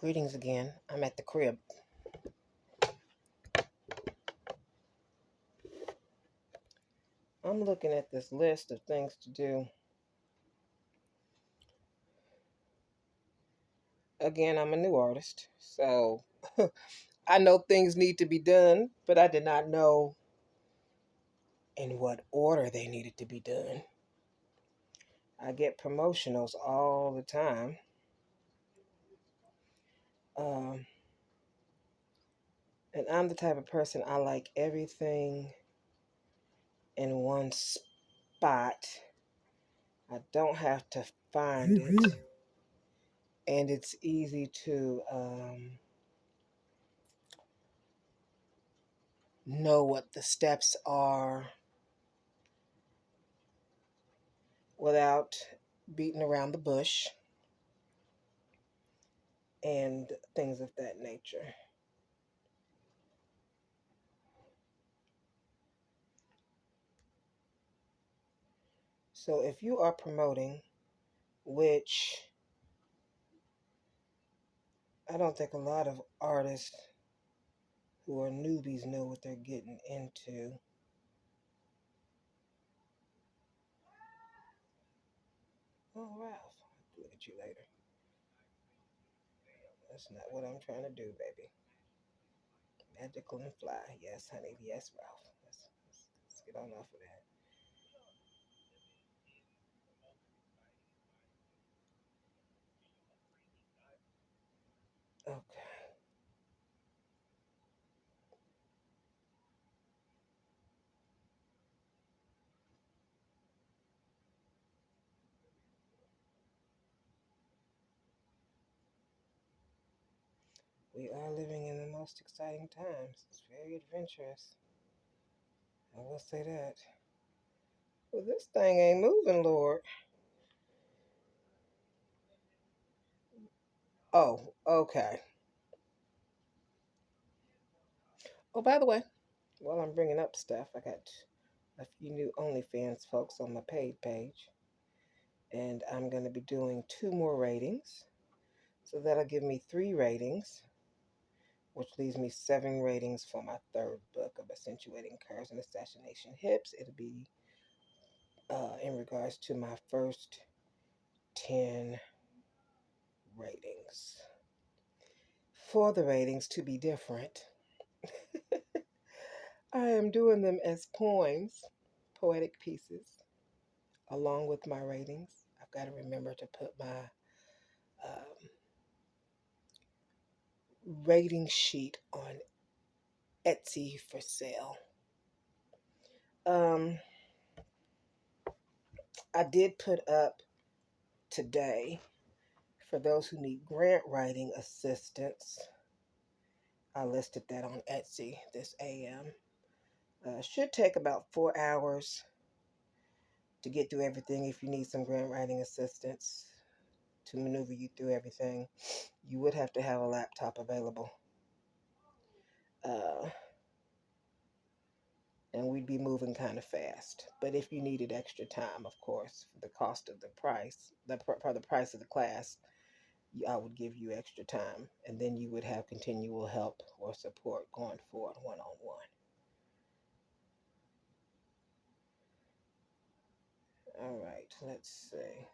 Greetings again. I'm at the crib. I'm looking at this list of things to do. Again, I'm a new artist, so I know things need to be done, but I did not know in what order they needed to be done. I get promotionals all the time. Um, and I'm the type of person I like everything in one spot. I don't have to find it, and it's easy to know what the steps are without beating around the bush and things of that nature. So if you are promoting, which I don't think a lot of artists who are newbies know what they're getting into. Oh, Ralph, I'll look at you later. That's not what I'm trying to do, baby. Magical and fly. Yes, honey. Yes, Ralph. Let's get on off of that. Okay. We are living in the most exciting times. It's very adventurous. I will say that. Well, this thing ain't moving, Lord. Oh, okay. Oh, by the way, while I'm bringing up stuff, I got a few new OnlyFans folks on my paid page, and I'm going to be doing 2 more ratings. So that'll give me 3 ratings, which leaves me 7 ratings for my third book of Accentuating Curves and Assassination Hips. It'll be in regards to my first 10 ratings. For the ratings to be different, I am doing them as poems, poetic pieces, along with my ratings. I've got to remember to put my um, rating sheet on Etsy for sale. Um, I did put up today for those who need grant writing assistance. I listed that on Etsy this AM. Should take about 4 hours to get through everything if you need some grant writing assistance to maneuver you through everything. You would have to have a laptop available. Uh, and we'd be moving kind of fast. But if you needed extra time, of course, for the cost of the price, for the price of the class, I would give you extra time, and then you would have continual help or support going forward one-on-one. All right, let's see.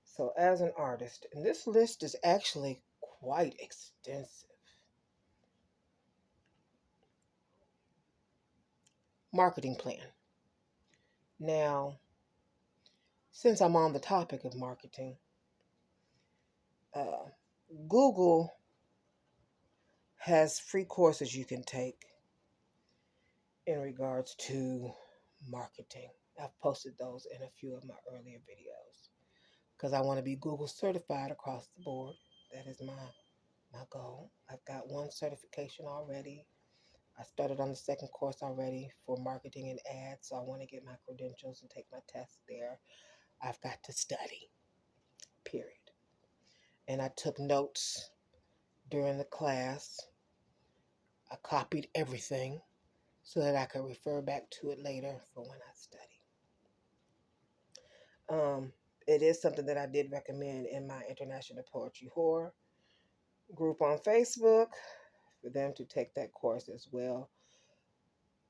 So as an artist, and this list is actually quite extensive. Marketing plan. Now, since I'm on the topic of marketing, uh, Google has free courses you can take in regards to marketing. I've posted those in a few of my earlier videos because I want to be Google certified across the board. That is my goal. I've got 1 certification already. I started on the second course already for marketing and ads, so I want to get my credentials and take my test there. I've got to study, period. And I took notes during the class. I copied everything so that I can refer back to it later for when I study. It is something that I did recommend in my International Poetry Horror group on Facebook for them to take that course as well.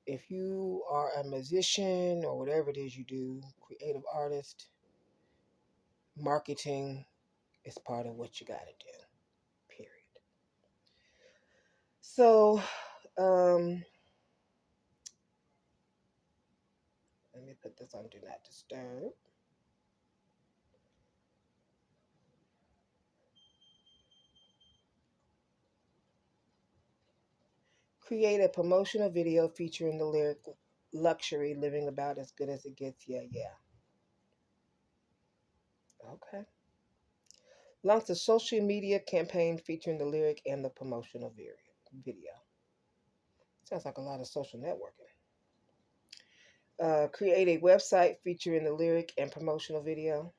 If you are a musician or whatever it is you do, creative artist, marketing is part of what you got to do, period. So, let me put this on Do Not Disturb. Create a promotional video featuring the lyric Luxury, living about as good as it gets. Yeah, yeah. Okay. Launch a social media campaign featuring the lyric and the promotional video. Sounds like a lot of social networking. Create a website featuring the lyric and promotional video.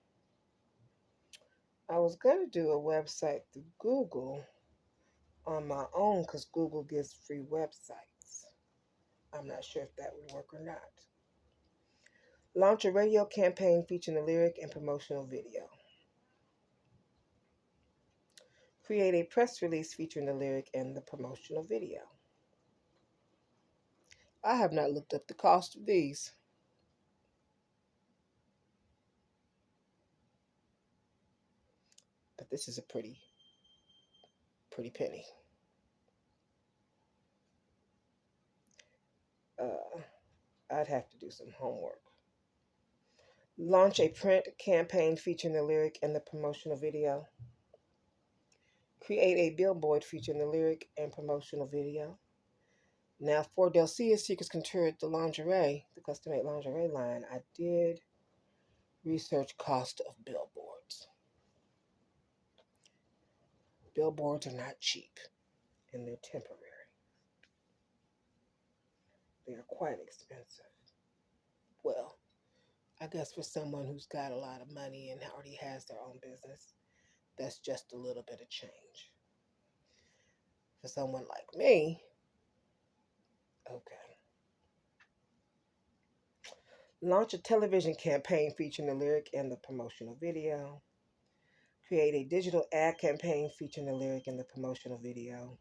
I was going to do a website through Google on my own because Google gives free websites. I'm not sure if that would work or not. Launch a radio campaign featuring the lyric and promotional video. Create a press release featuring the lyric and the promotional video. I have not looked up the cost of these. But this is a pretty penny. I'd have to do some homework. Launch a print campaign featuring the lyric and the promotional video. Create a billboard featuring the lyric and promotional video. Now, for Denelsia Secrets Couture, the lingerie, the custom-made lingerie line, I did research cost of billboards. Billboards are not cheap, and they're temporary. They are quite expensive. Well, I guess for someone who's got a lot of money and already has their own business, that's just a little bit of change. For someone like me, okay. Launch a television campaign featuring the lyric and the promotional video. Create a digital ad campaign featuring the lyric and the promotional video.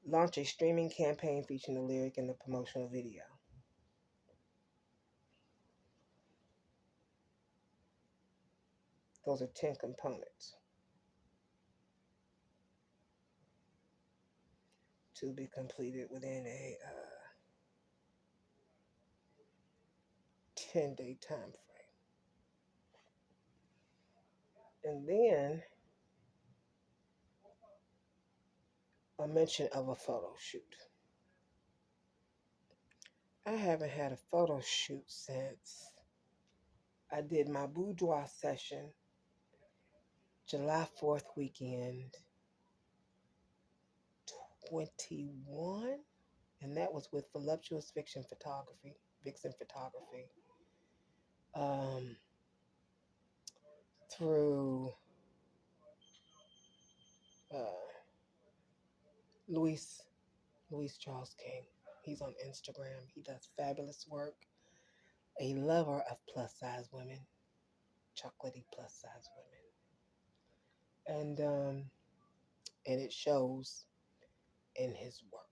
Launch a streaming campaign featuring the lyric and the promotional video. Those are 10 components to be completed within a 10-day time frame. And then a mention of a photo shoot. I haven't had a photo shoot since I did my boudoir session July 4th weekend 21, and that was with Voluptuous Vixen Photography. Um, through uh, Luis Charles King. He's on Instagram. He does fabulous work. A lover of plus size women, chocolatey plus size women, and it shows in his work.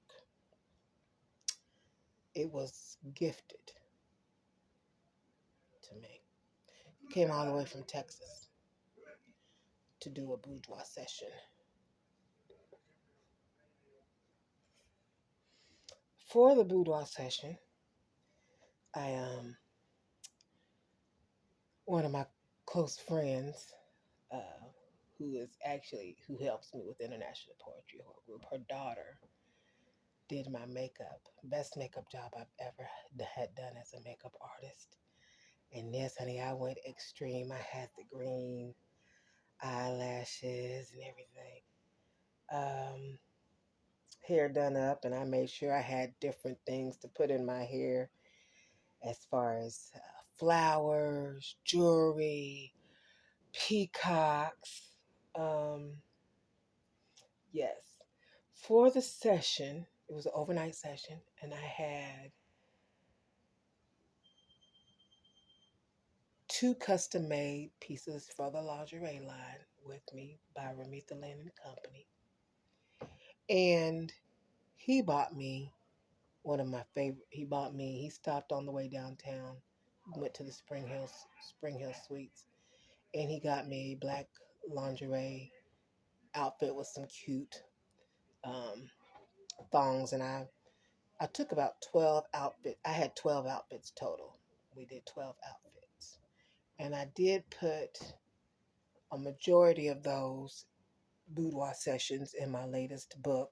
It was gifted to me. He came all the way from Texas to do a boudoir session. For the boudoir session, I one of my close friends, uh, who helps me with International Poetry Horror Group, her daughter did my makeup. Best makeup job I've ever had done as a makeup artist. And this, honey, I went extreme. I had the green eyelashes and everything. Hair done up, and I made sure I had different things to put in my hair as far as flowers, jewelry, peacocks. Yes. For the session, It was an overnight session, and I had two custom made pieces for the lingerie line with me by Ramita Lynn and Company. And he bought me one of my favorite. He stopped on the way downtown, went to the Spring Hill Suites, and he got me a black lingerie outfit with some cute um, thongs. And I took about 12 outfits. I had 12 outfits total. We did 12 outfits. And I did put a majority of those boudoir sessions in my latest book,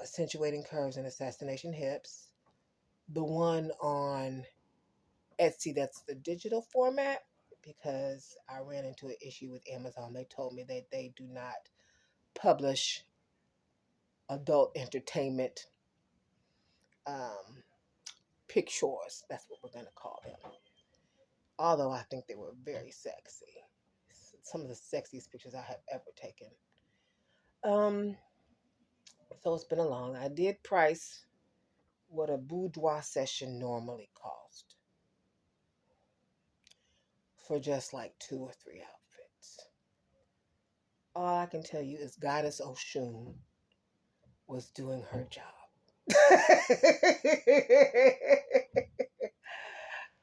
Accentuating Curves and Assassination Hips. The one on Etsy, that's the digital format, because I ran into an issue with Amazon. They told me that they do not publish adult entertainment um, pictures. That's what we're going to call them. Although I think they were very sexy. Some of the sexiest pictures I have ever taken. Um, so it's been a long. I did price what a boudoir session normally cost for just like 2 or 3 outfits. All I can tell you is Goddess Oshun was doing her job.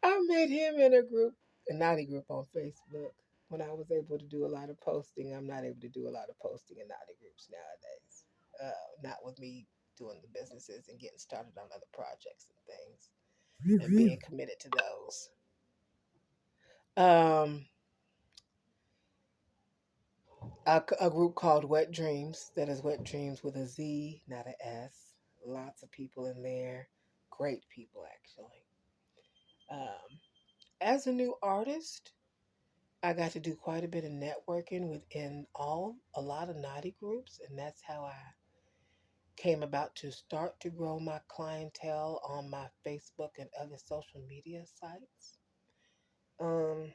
I met him in a naughty group on Facebook. When I was able to do a lot of posting, I'm not able to do a lot of posting in naughty groups nowadays. Not with me doing the businesses and getting started on other projects and things and being committed to those. Um, a group called Wet Dreams. That is Wet Dreams with a Z, not a S. Lots of people in there. Great people, actually. Um, as a new artist, I got to do quite a bit of networking within a lot of naughty groups, and that's how I came about to start to grow my clientele on my Facebook and other social media sites. Um,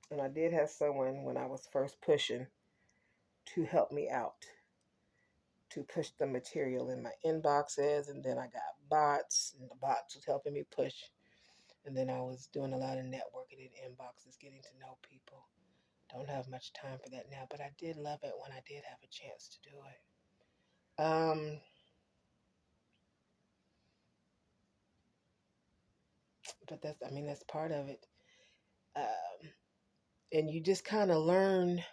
and I did have someone when I was first pushing to help me out to push the material in my inboxes, and then I got bots, and the bots was helping me push. And then I was doing a lot of networking in inboxes, getting to know people. Don't have much time for that now, but I did love it when I did have a chance to do it. But that's part of it. Um, and you just kind of learn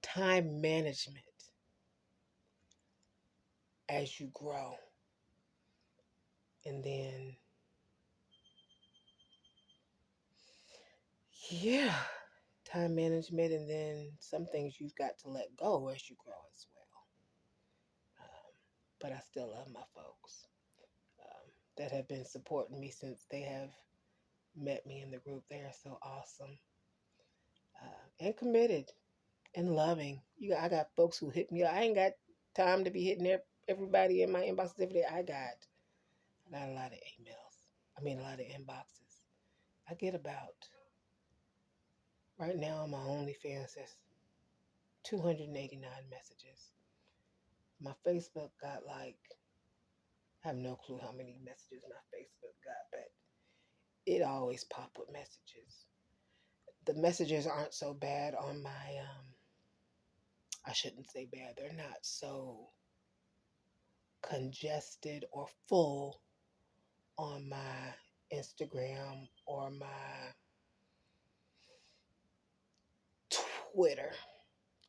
time management as you grow. And then, yeah, time management, and then some things you've got to let go as you grow as well. But I still love my folks that have been supporting me since they have met me in the group. They are so awesome and committed and loving. I got folks who hit me up. I ain't got time to be hitting everybody in my inboxes every day. I got a lot of emails. I mean, a lot of inboxes. I get about, right now on my OnlyFans, there's 289 messages. My Facebook got like, I have no clue how many messages my Facebook got, but it always pop with messages. The messages aren't so bad on my, I shouldn't say bad, they're not so congested or full on my Instagram or my Twitter,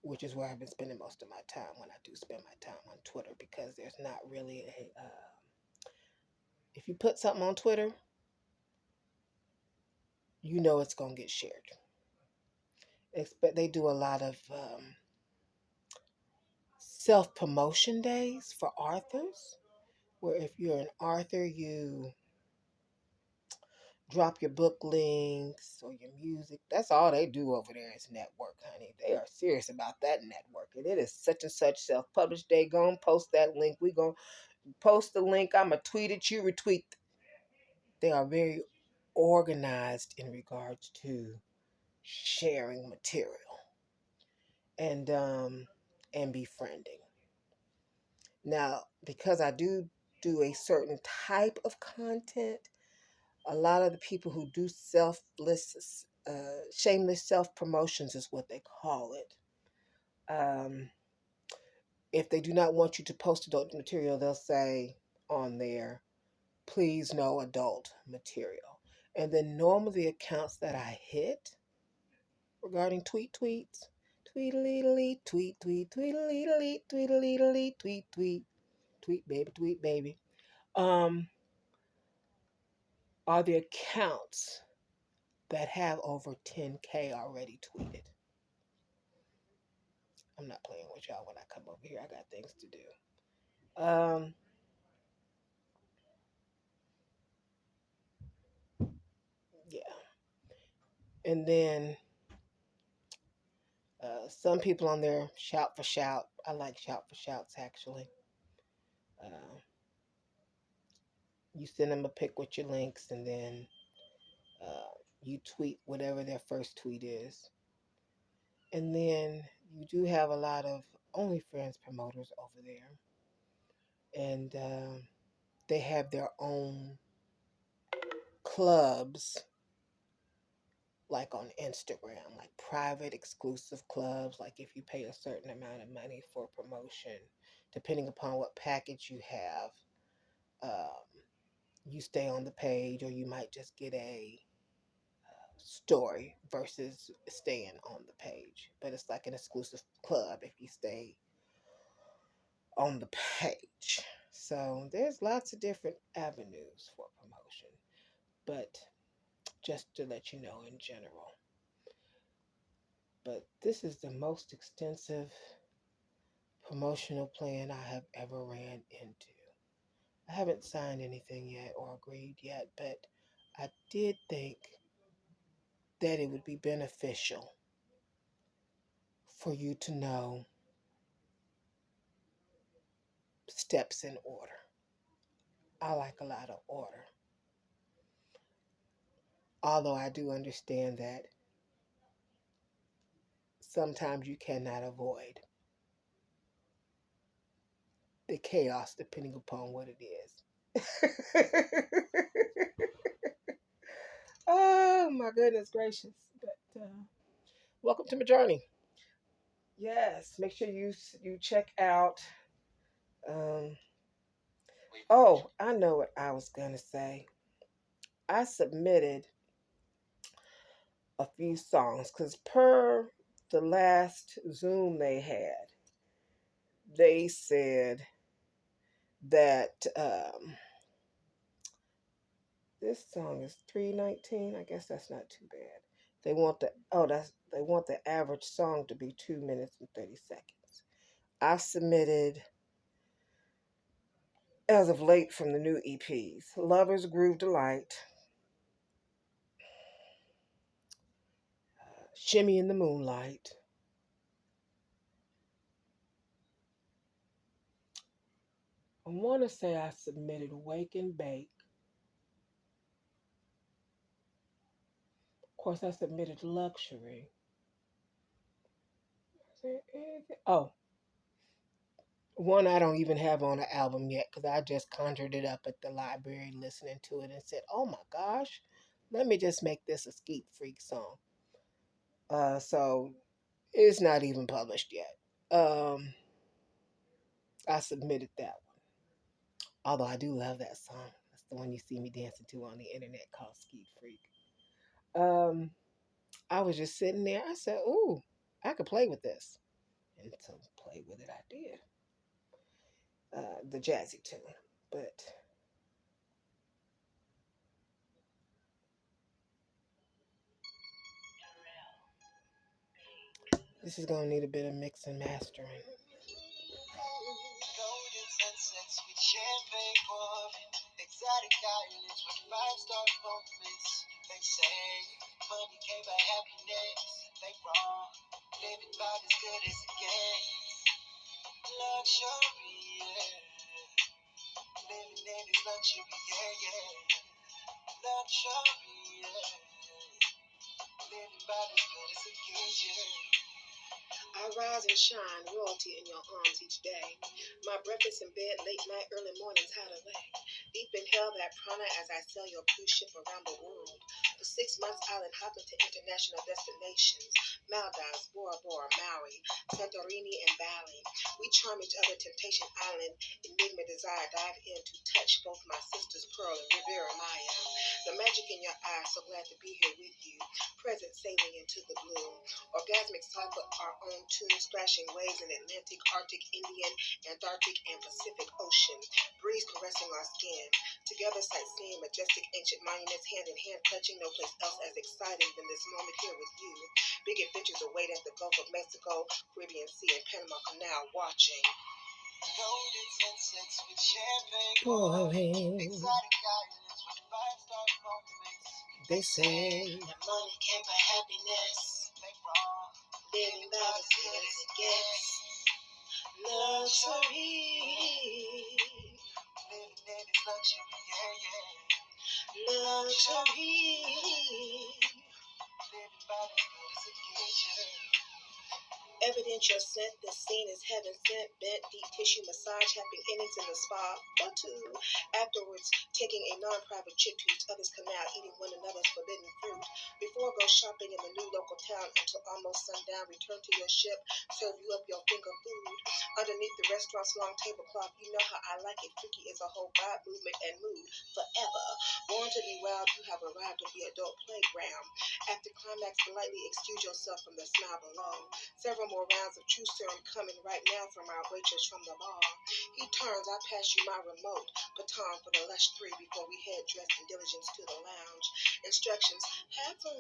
which is where I've been spending most of my time when I do spend my time on Twitter, because there's not really if you put something on Twitter, you know it's going to get shared. They do a lot of self-promotion days for authors, where if you're an author, you drop your book links or your music. That's all they do over there is network, honey. They are serious about that networking. It is such and such self-published day. Go and post that link. We gonna post the link. I'ma tweet it. You retweet. They are very organized in regards to sharing material and befriending. Now, because I do a certain type of content, a lot of the people who do shameless self promotions is what they call it. If they do not want you to post adult material, they'll say on there, please no adult material. And then normally accounts that I hit regarding tweets, tweedledee, tweet, tweet, tweedledee, tweedledee, tweet baby, um, are the accounts that have over 10K already tweeted. I'm not playing with y'all when I come over here. I got things to do. Yeah. And then some people on there shout for shout. I like shout for shouts actually. Uh, you send them a pic with your links, and then uh, you tweet whatever their first tweet is. And then you do have a lot of OnlyFans promoters over there, and they have their own clubs, like on Instagram, like private exclusive clubs. Like if you pay a certain amount of money for promotion, depending upon what package you have, um, you stay on the page, or you might just get a story versus staying on the page. But it's like an exclusive club if you stay on the page. So there's lots of different avenues for promotion. But just to let you know in general. But this is the most extensive promotional plan I have ever ran into. I haven't signed anything yet or agreed yet, but I did think that it would be beneficial for you to know steps in order. I like a lot of order, although I do understand that sometimes you cannot avoid the chaos depending upon what it is. Oh my goodness gracious. But welcome to my journey. Yes, make sure you check out. Um, oh, I know what I was gonna say. I submitted a few songs because per the last Zoom they had, they said that this song is 3:19. I guess that's not too bad. They want the average song to be 2 minutes and 30 seconds. I submitted as of late from the new EPs, Lovers Groove Delight, Shimmy in the Moonlight, I want to say I submitted Wake and Bake. Of course, I submitted Luxury. Oh, one I don't even have on an album yet because I just conjured it up at the library listening to it and said, oh my gosh, let me just make this a Skeet Freak song. So it's not even published yet. I submitted that one. Although I do love that song. That's the one you see me dancing to on the internet called Skeet Freak. Um, I was just sitting there. I said, ooh, I could play with this. And so play with it I did. The jazzy tune. But this is gonna need a bit of mix and mastering. Golden sunsets with champagne pouring, exotic islands with five-star moments. They say money came by happiness. They wrong. Living about as good as it gets. Luxury, yeah. Living in this luxury, yeah, yeah. Luxury, yeah. Living about as good as it gets, yeah. I rise and shine, royalty in your arms each day. My breakfast in bed, late night, early mornings hide away. Deep inhale that prana as I sail your cruise ship around the world. For 6 months, island hopping to international destinations. Maldives, Bora Bora, Maui, Santorini, and Bali. We charm each other, Temptation Island, Enigma Desire, dive in to touch both my sisters, Pearl and Rivera Maya. The magic in your eyes, so glad to be here with you. Present sailing into the blue. Orgasmic cycle, our own tune, splashing waves in Atlantic, Arctic, Indian, Antarctic, and Pacific Ocean. Breeze caressing our skin. Together sightseeing majestic ancient monuments, hand in hand touching, no place else as exciting than this moment here with you. Big adventures await at the Gulf of Mexico, Caribbean Sea, and Panama Canal watching. Golden sunsets with champagne pouring. Exotic islands with five-star moments. They say that money can't buy happiness. They wrong. Living by the good as it gets. Luxury. Living in this luxury, yeah, yeah. Luxury. Living by the good as it gets, yeah. Evidential scent, the scene is heaven sent, bent, deep tissue massage, happy endings in the spa, or two. Afterwards, taking a non-private trip to each other's canal, eating one another's forbidden fruit. Before go shopping in the new local town until almost sundown, return to your ship, serve you up your finger food. Underneath the restaurant's long tablecloth, you know how I like it. Freaky is a whole vibe, movement, and mood forever. Born to be wild, you have arrived at the adult playground. After climax, politely excuse yourself from the smile below. Several more rounds of true serum coming right now from our waitress from the bar. He turns, I pass you my remote baton for the lush three before we head dressed in diligence to the lounge. Instructions, have fun.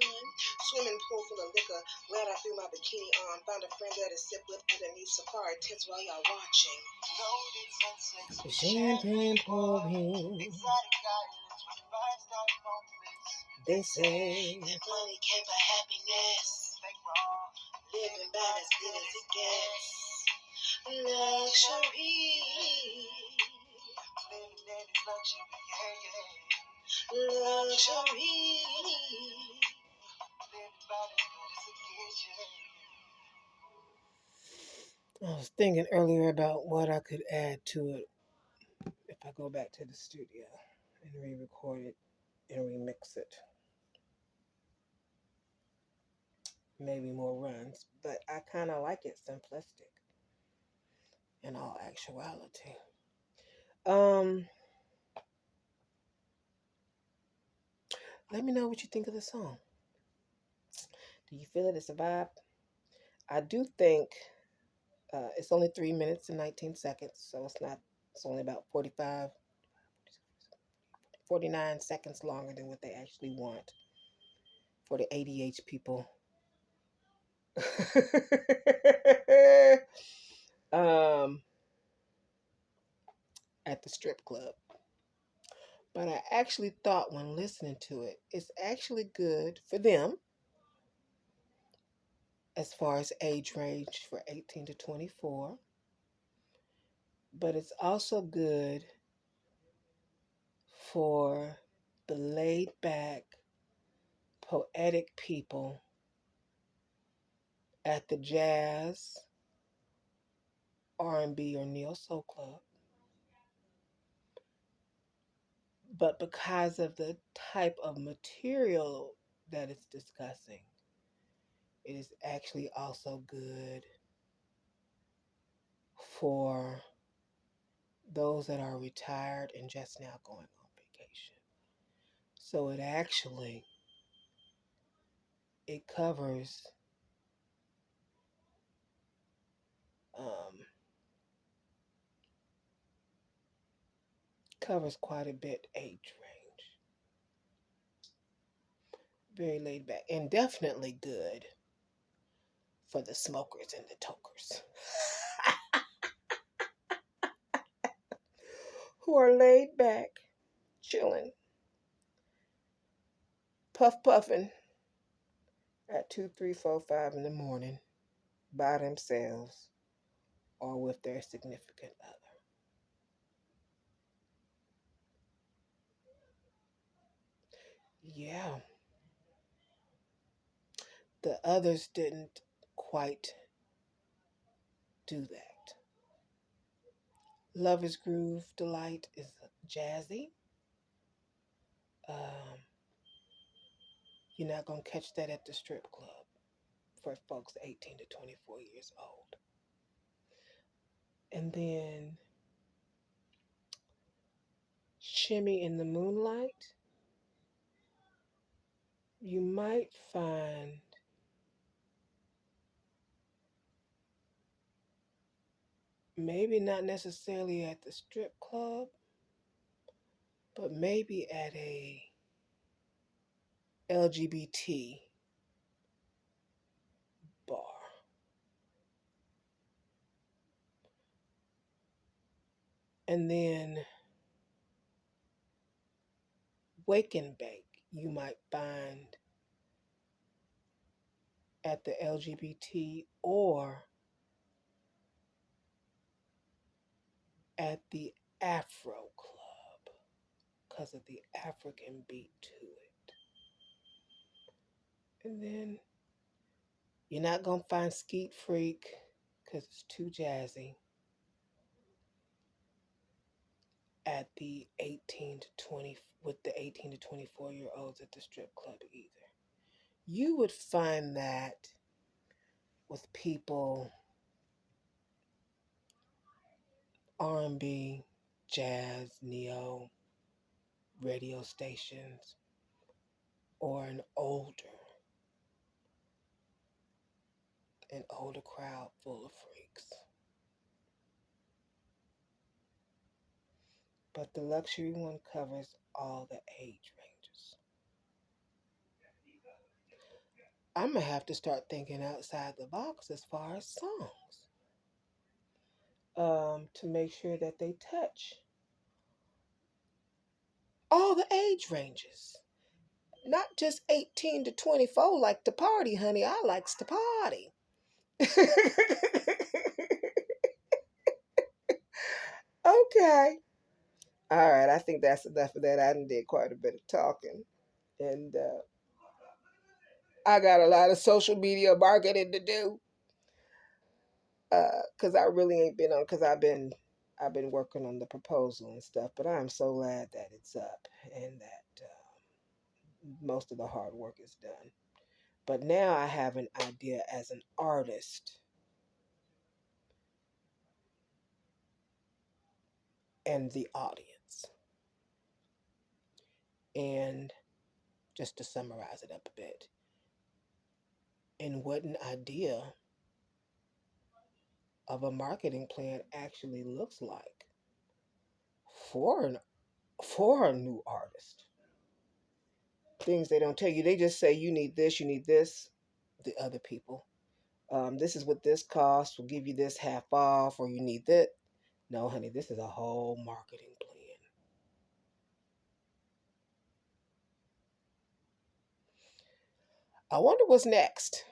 Swimming pool full of liquor. Glad I threw my bikini on. Found a friend there to sip with underneath safari tents while y'all watching. Golden sunsets, champagne pouring. Exotic islands with five-star moments. They say that money can't buy happiness. They wrong. Living about as good as it gets. Luxury. Living in this luxury, yeah, yeah. Luxury. Living about as good as it gets, yeah. I was thinking earlier about what I could add to it if I go back to the studio and re-record it and remix it. Maybe more runs, but I kind of like it simplistic in all actuality. Um, Let me know what you think of the song. Do you feel it? It's a vibe. I do think it's only 3 minutes and 19 seconds, so it's not. It's only about 49 seconds longer than what they actually want for the ADH people. um, at the strip club. But I actually thought when listening to it, it's actually good for them as far as age range for 18 to 24. But it's also good for the laid back, poetic people at the jazz, R&B, or neo soul club. But because of the type of material that it's discussing, it is actually also good for those that are retired and just now going on vacation. So it um, covers quite a bit age range. Very laid back and definitely good for the smokers and the tokers who are laid back, chilling, puffing at 2, 3, 4, 5 in the morning by themselves or with their significant other. Yeah, the others didn't quite do that. Lover's Groove Delight is jazzy. Um, you're not going to catch that at the strip club for folks 18 to 24 years old. And then Shimmy in the Moonlight, you might find maybe not necessarily at the strip club, but maybe at a LGBT bar. And then Wake and Bake, you might find at the LGBT or at the Afro Club because of the African beat to it. And then you're not going to find Skeet Freak because it's too jazzy at the 18 to 20 with the 18 to 24-year olds at the strip club either. You would find that with people R&B, jazz, neo, radio stations, or an older crowd full of freaks. But the luxury one covers all the age ranges. I'm gonna have to start thinking outside the box as far as songs, to make sure that they touch all the age ranges. Not just 18 to 24 like to party, honey. I likes to party. Okay. All right. I think that's enough of that. I done did quite a bit of talking. And I got a lot of social media marketing to do. Because I really ain't been on, because I've been working on the proposal and stuff. But I'm so glad that it's up and that most of the hard work is done. But now I have an idea as an artist and the audience. And just to summarize it up a bit, and what an idea of a marketing plan actually looks like for an for a new artist. Things they don't tell you. They just say you need this, you need this. The other people, this is what this costs. We'll give you this half off, or you need that. No, honey, this is a whole marketing plan. I wonder what's next.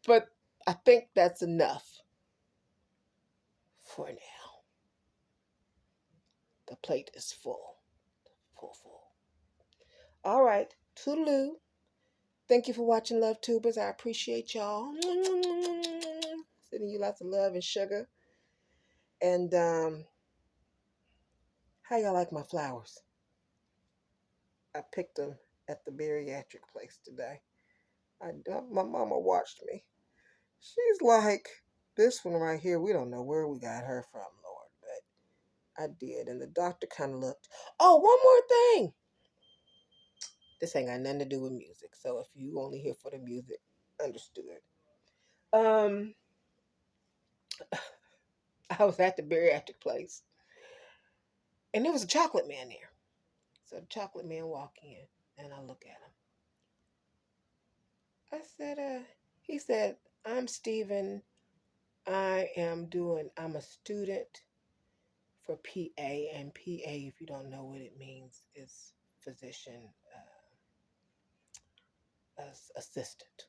But I think that's enough for now. The plate is full. Full, full. All right. Toodaloo. Thank you for watching Love Tubers. I appreciate y'all. Sending you lots of love and sugar. And how y'all like my flowers? I picked them at the bariatric place today. My mama watched me. She's like, this one right here, we don't know where we got her from, Lord, but I did. And the doctor kind of looked. Oh, one more thing. This ain't got nothing to do with music. So if you only here for the music, understood. Um, I was at the bariatric place, and there was a chocolate man there. So the chocolate man walk in, and I look at him. I said, he said, I'm Stephen. I'm a student for PA, and PA, if you don't know what it means, is physician assistant.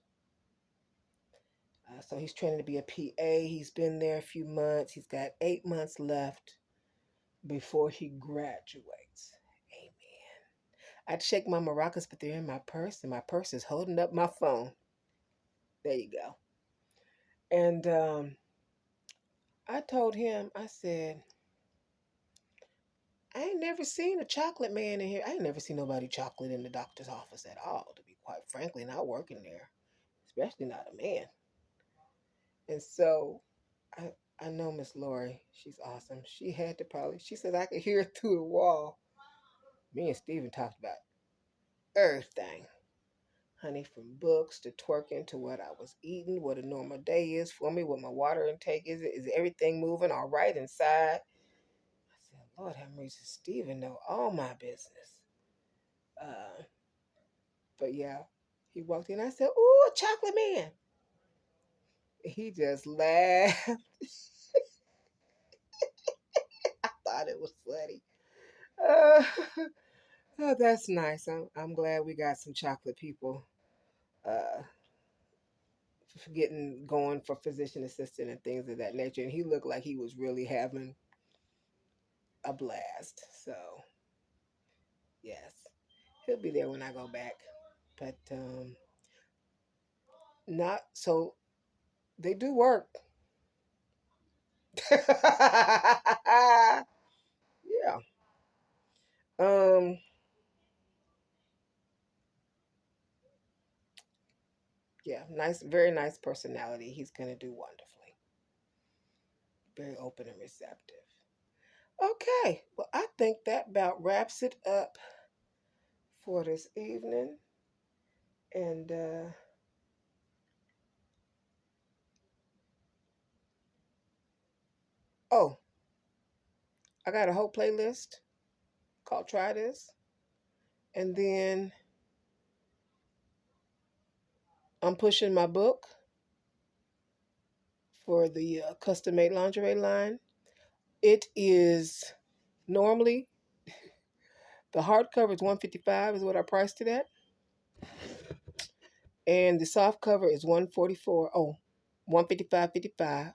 So he's training to be a PA. He's been there a few months. He's got 8 months left before he graduates. Amen. I'd shake my maracas, but they're in my purse, and my purse is holding up my phone. There you go. And I told him, I said, I ain't never seen a chocolate man in here. I ain't never seen nobody chocolate in the doctor's office at all, to be quite frankly, not working there, especially not a man. And so I I know Miss Lori, she's awesome. She had to probably, she said I could hear it through the wall. Me and Steven talked about everything. Honey, from books to twerking to what I was eating, what a normal day is for me, what my water intake is everything moving all right inside? I said, Lord have mercy, Steven know all my business. Uh, but yeah, he walked in. I said, "Ooh, a chocolate man." He just laughed. I thought it was funny. Uh, oh, that's nice. I'm glad we got some chocolate people uh, for getting going for physician assistant and things of that nature. And he looked like he was really having a blast. So yes, he'll be there when I go back. But not so they do work. Yeah. Um. Yeah. Nice. Very nice personality. He's gonna do wonderfully. Very open and receptive. Okay. Well, I think that about wraps it up for this evening. And oh, I got a whole playlist called "Try This," and then I'm pushing my book for the custom made lingerie line. It is normally the hardcover is 155 is what I priced it at, and the soft cover is 144. Oh, 155.55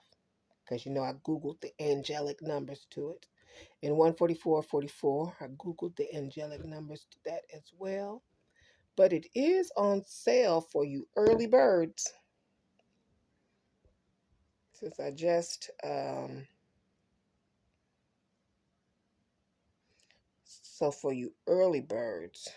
because you know I googled the angelic numbers to it, and 144.44. I googled the angelic numbers to that as well. But it is on sale for you early birds. Since I just so for you early birds,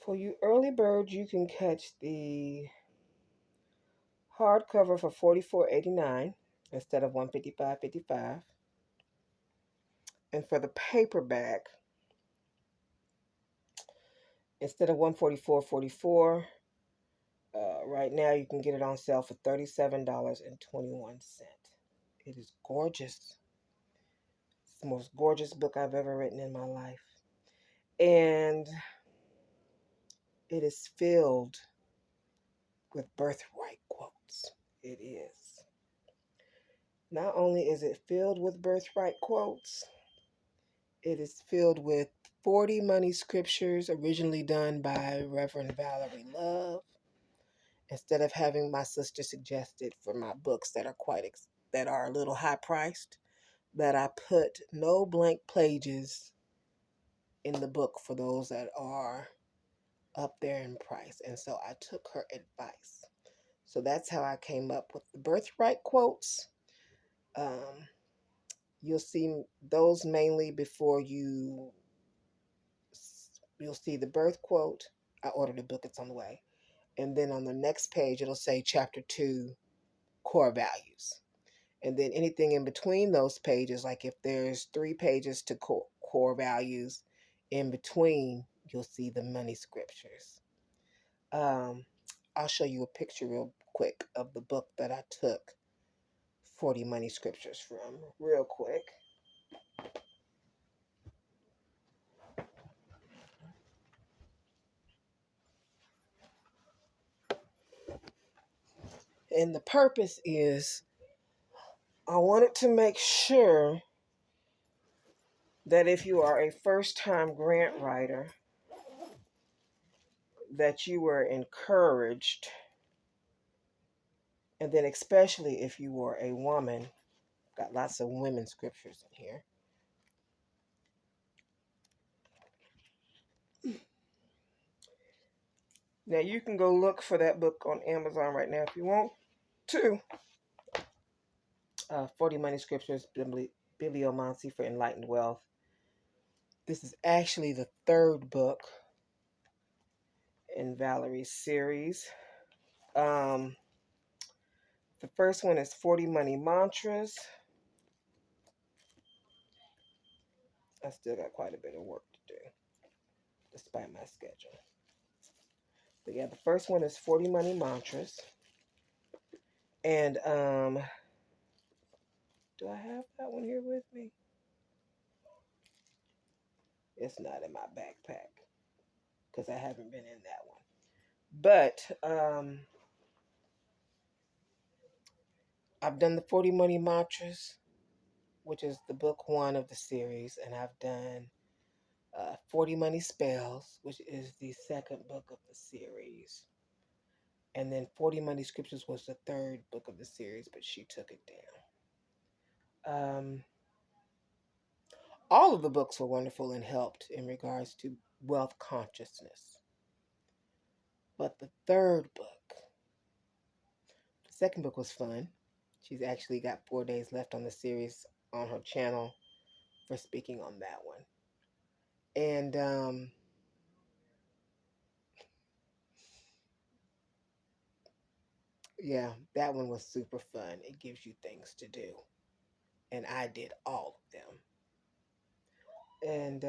for you early birds, you can catch the hardcover for 44.89 instead of 155.55, and for the paperback, instead of 144.44, right now you can get it on sale for $37.21. It is gorgeous. It's the most gorgeous book I've ever written in my life, and it is filled with birthright quotes. It is. Not only is it filled with birthright quotes, it is filled with 40 money scriptures originally done by Reverend Valerie Love. Instead of having my sister suggested for my books that are that are a little high priced, that I put no blank pages in the book for those that are up there in price. And so I took her advice. So that's how I came up with the birthright quotes. Um, you'll see those mainly before you'll see the birth quote. I ordered a book, it's on the way. And then on the next page, it'll say chapter 2, core values. And then anything in between those pages, like if there's 3 pages to core values in between, you'll see the money scriptures. Um, I'll show you a picture real quick of the book that I took 40 money scriptures from, real quick. And the purpose is I wanted to make sure that if you are a first-time grant writer, that you were encouraged, and then especially if you were a woman, got lots of women scriptures in here. Now you can go look for that book on Amazon right now if you want to. 40 Money Scriptures, Bibliomancy for Enlightened Wealth. This is actually the third book in Valerie's series. The first one is 40 Money Mantras. I still got quite a bit of work to do, despite my schedule. But yeah, the first one is 40 Money Mantras. And do I have that one here with me? It's not in my backpack because I haven't been in that one. But I've done the 40 Money Mantras, which is the book one of the series, and I've done 40 Money Spells, which is the second book of the series. And then 40 Money Scriptures was the third book of the series, but she took it down. All of the books were wonderful and helped in regards to wealth consciousness. But the third book, the second book was fun. She's actually got 4 days left on the series on her channel for speaking on that one. And yeah, that one was super fun. It gives you things to do. And I did all of them. And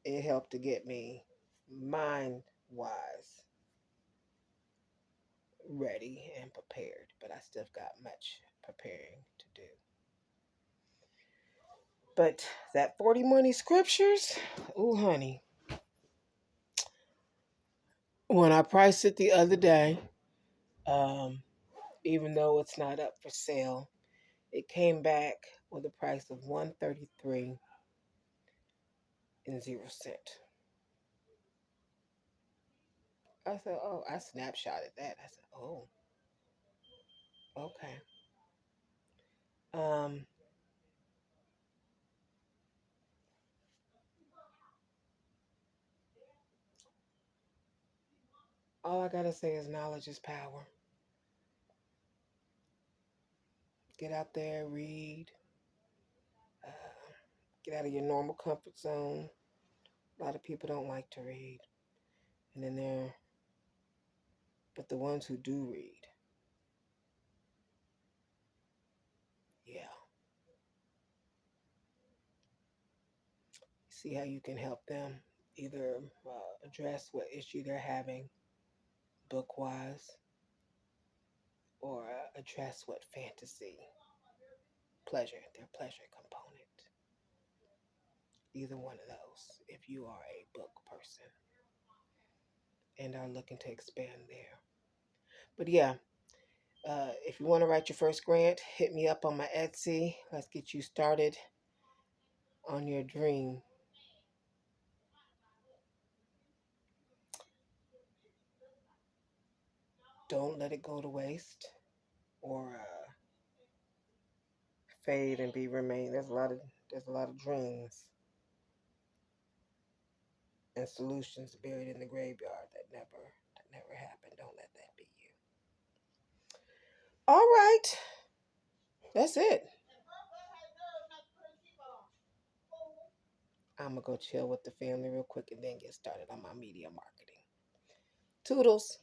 it helped to get me mind-wise ready and prepared. But I still got much preparing to do. But that 40 Money Scriptures, ooh, honey. When I priced it the other day, even though it's not up for sale, it came back with a price of $133 and 0 cent. I said, oh, I snapshotted that. I said, oh, okay. Um, all I gotta say is knowledge is power. Get out there, read. Uh, get out of your normal comfort zone. A lot of people don't like to read. And then but the ones who do read, yeah. See how you can help them either address what issue they're having book wise or address what fantasy their pleasure component. Either one of those if you are a book person and are looking to expand there. But yeah, if you want to write your first grant, hit me up on my Etsy. Let's get you started on your dream. Don't let it go to waste or fade and be remain. There's a lot of dreams and solutions buried in the graveyard that never happened. Don't let that be you. All right, that's it. I'm gonna go chill with the family real quick and then get started on my media marketing. Toodles.